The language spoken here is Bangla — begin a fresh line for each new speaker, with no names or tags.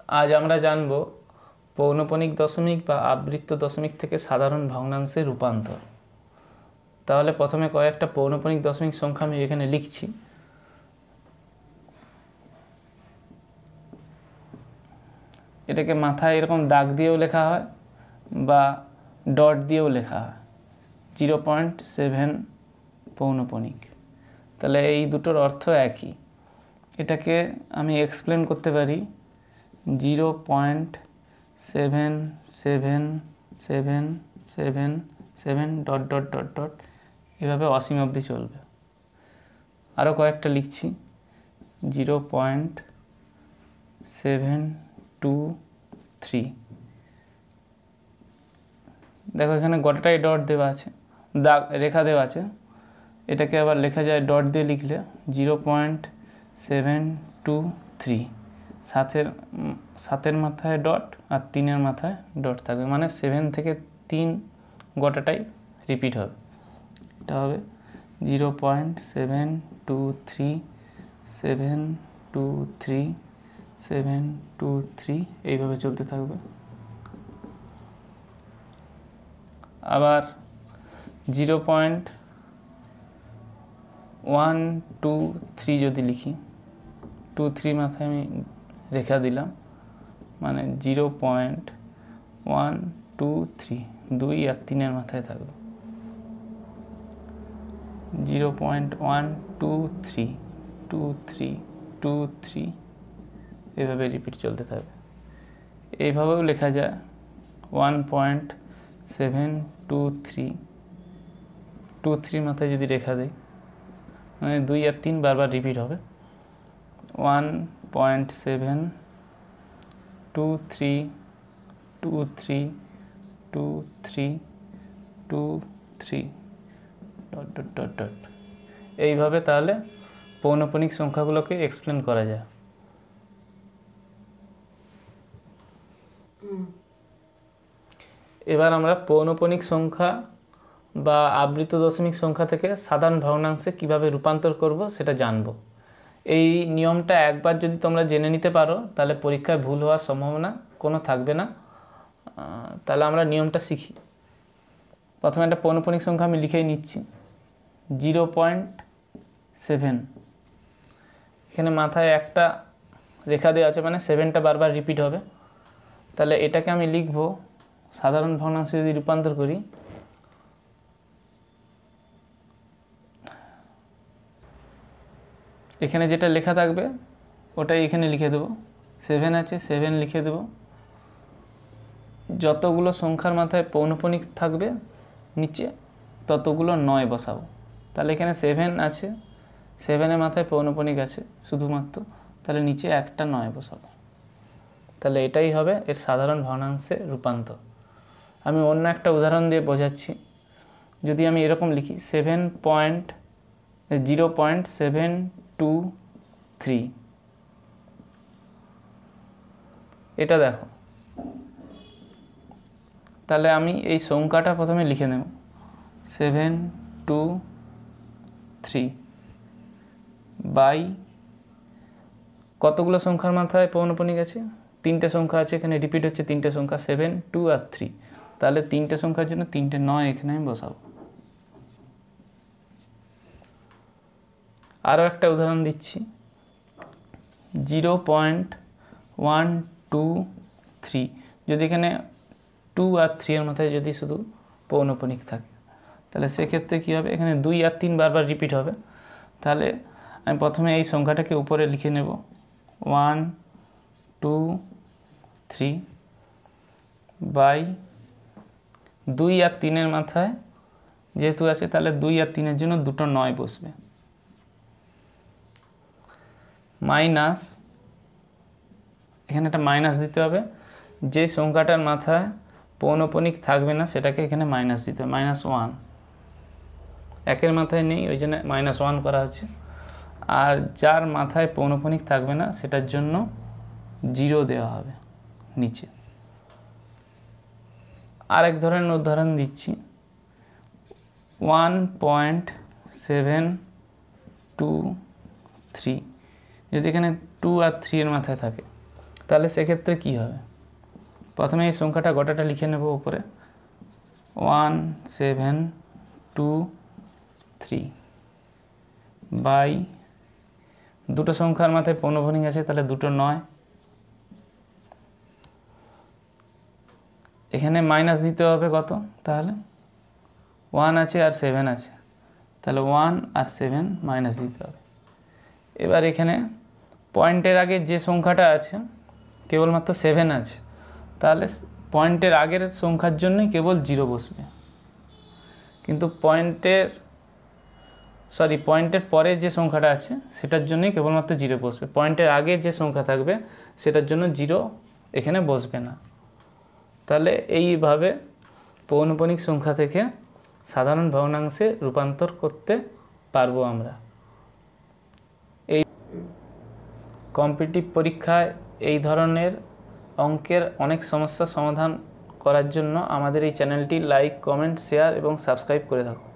আজ আমরা জানব পৌনঃপুনিক দশমিক বা আবৃত্ত দশমিক থেকে সাধারণ ভগ্নাংশে রূপান্তর। তাহলে প্রথমে কয়েকটা পৌনঃপুনিক দশমিক সংখ্যা আমি এখানে লিখছি। এটাকে মাথায় এরকম দাগ দিয়েও লেখা হয় বা ডট দিয়েও লেখা হয়। 0.7 পৌনঃপুনিক। তাহলে এই দুটোর অর্থ একই। এটাকে আমি এক্সপ্লেন করতে পারি 0.7777 ডট ডট ডট ডট, এভাবে অসীম অবধি চলবে। আরও কয়েকটা লিখছি 0.723। দেখো এখানে গোটাটাই ডট দেওয়া আছে, দাগ রেখা দেওয়া আছে। এটাকে আবার লেখা যায় ডট দিয়ে লিখলে 0.723। সাতের মাথায় ডট আর 3-এর মাথায় ডট থাকবে, মানে 7 থেকে 3 গোটাটাই রিপিট হবে। এটা হবে 0.723 এইভাবে চলতে থাকবে। আবার 0.123 যদি লিখি, 2-3 মাথায় আমি রেখা দিলাম, মানে 0.123, 2 আর 3-এর মাথায় থাকবে 0.123 এভাবে রিপিট চলতে থাকবে। এইভাবেও লেখা যায় 1.723 মাথায় যদি রেখা দেই, মানে 2 আর 3 বারবার রিপিট হবে। 1.723 ডট ডট ডট ডট, এইভাবে তাহলে পৌনঃপুনিক সংখ্যাগুলোকে এক্সপ্লেন করা যায়। এবার আমরা পৌনঃপুনিক সংখ্যা বা আবৃত দশমিক সংখ্যা থেকে সাধারণ ভগ্নাংশে কিভাবে রূপান্তর করব সেটা জানব। এই নিয়মটা একবার যদি তোমরা জেনে নিতে পারো তাহলে পরীক্ষায় ভুল হওয়ার সম্ভাবনা কোনো থাকবে না। তাহলে আমরা নিয়মটা শিখি। প্রথমে একটা পৌনঃপুনিক সংখ্যা আমি লিখেই নিচ্ছি 0.7। এখানে মাথায় একটা রেখা দেওয়া আছে, মানে 7টা বারবার রিপিট হবে। তাহলে এটাকে আমি লিখব সাধারণ ভগ্নাংশে যদি রূপান্তর করি, এখানে যেটা লেখা থাকবে ওটাই এখানে লিখে দেবো। 7 আছে, 7 লিখে দেবো। যতগুলো সংখ্যার মাথায় পৌনঃপুনিক থাকবে নিচে ততগুলো 9 বসাবো। তাহলে এখানে 7 আছে, 7-এর মাথায় পৌনঃপুনিক আছে শুধুমাত্র, তাহলে নিচে একটা 9 বসাবো। তাহলে এটাই হবে এর সাধারণ ভগ্নাংশে রূপান্তর। আমি অন্য একটা উদাহরণ দিয়ে বোঝাচ্ছি। যদি আমি এরকম লিখি 0.723, এটা দেখো। তাহলে আমি এই সংখ্যাটা প্রথমে লিখে নেব 723 বাই কতগুলো সংখ্যার মাথায় পৌনঃপুনিক আছে? 3টে সংখ্যা আছে, এখানে রিপিট হচ্ছে 3টে সংখ্যা 7, 2 আর 3। তাহলে 3টে সংখ্যার জন্য 3টে 9 এখানে আমি বসাবো। আরও একটা উদাহরণ দিচ্ছি 0.123। যদি এখানে 2 আর 3-এর মাথায় যদি শুধু পৌনঃপুনিক থাকে তাহলে সেক্ষেত্রে কী হবে? এখানে 2 আর 3 বারবার রিপিট হবে। তাহলে আমি প্রথমে এই সংখ্যাটাকে উপরে লিখে নেব 123 বাই 2 আর 3-এর মাথায় যেহেতু আছে তাহলে 2 আর 3-এর জন্য দুটো 9 বসবে, মাইনাস, এখানে একটা মাইনাস দিতে হবে। যে সংখ্যাটার মাথায় পৌনঃপুনিক থাকবে না সেটাকে এখানে মাইনাস দিতে হবে, -1। 1-এর মাথায় নেই, ওই জন্য -1 করা হচ্ছে। আর যার মাথায় পৌনঃপুনিক থাকবে না সেটার জন্য 0 দেওয়া হবে নিচে। আরেক ধরনের উদাহরণ দিচ্ছি 1.723। যদি এখানে 2 আর 3-এর মাথায় থাকে তাহলে সেক্ষেত্রে কী হবে, প্রথমে এই সংখ্যাটা গোটাটা লিখে নেব উপরে 1 7 2 3 বাই দুটো সংখ্যার মাথায় পৌনঃপুনিক আছে তাহলে 2 9, এখানে মাইনাস দিতে হবে কত, তাহলে 1 আছে আর 7 আছে, তাহলে 1 আর 7 মাইনাস দিতে হবে। এবার এখানে পয়েন্টের আগে যে সংখ্যাটা আছে কেবলমাত্র 7 আছে, তাহলে পয়েন্টের আগের সংখ্যার জন্যই কেবল 0 বসবে, কিন্তু পয়েন্টের পরে যে সংখ্যাটা আছে সেটার জন্যই কেবলমাত্র 0 বসবে, পয়েন্টের আগে যে সংখ্যা থাকবে সেটার জন্য 0 এখানে বসবে না। তাহলে এইভাবে পৌনঃপুনিক সংখ্যা থেকে সাধারণ ভগ্নাংশে রূপান্তর করতে পারবো আমরা। এই কম্পিটিটিভ পরীক্ষায় এই ধরনের অঙ্কের অনেক সমস্যা সমাধান করার জন্য আমাদের এই চ্যানেলটি লাইক, কমেন্ট, শেয়ার এবং সাবস্ক্রাইব করে থাকুন।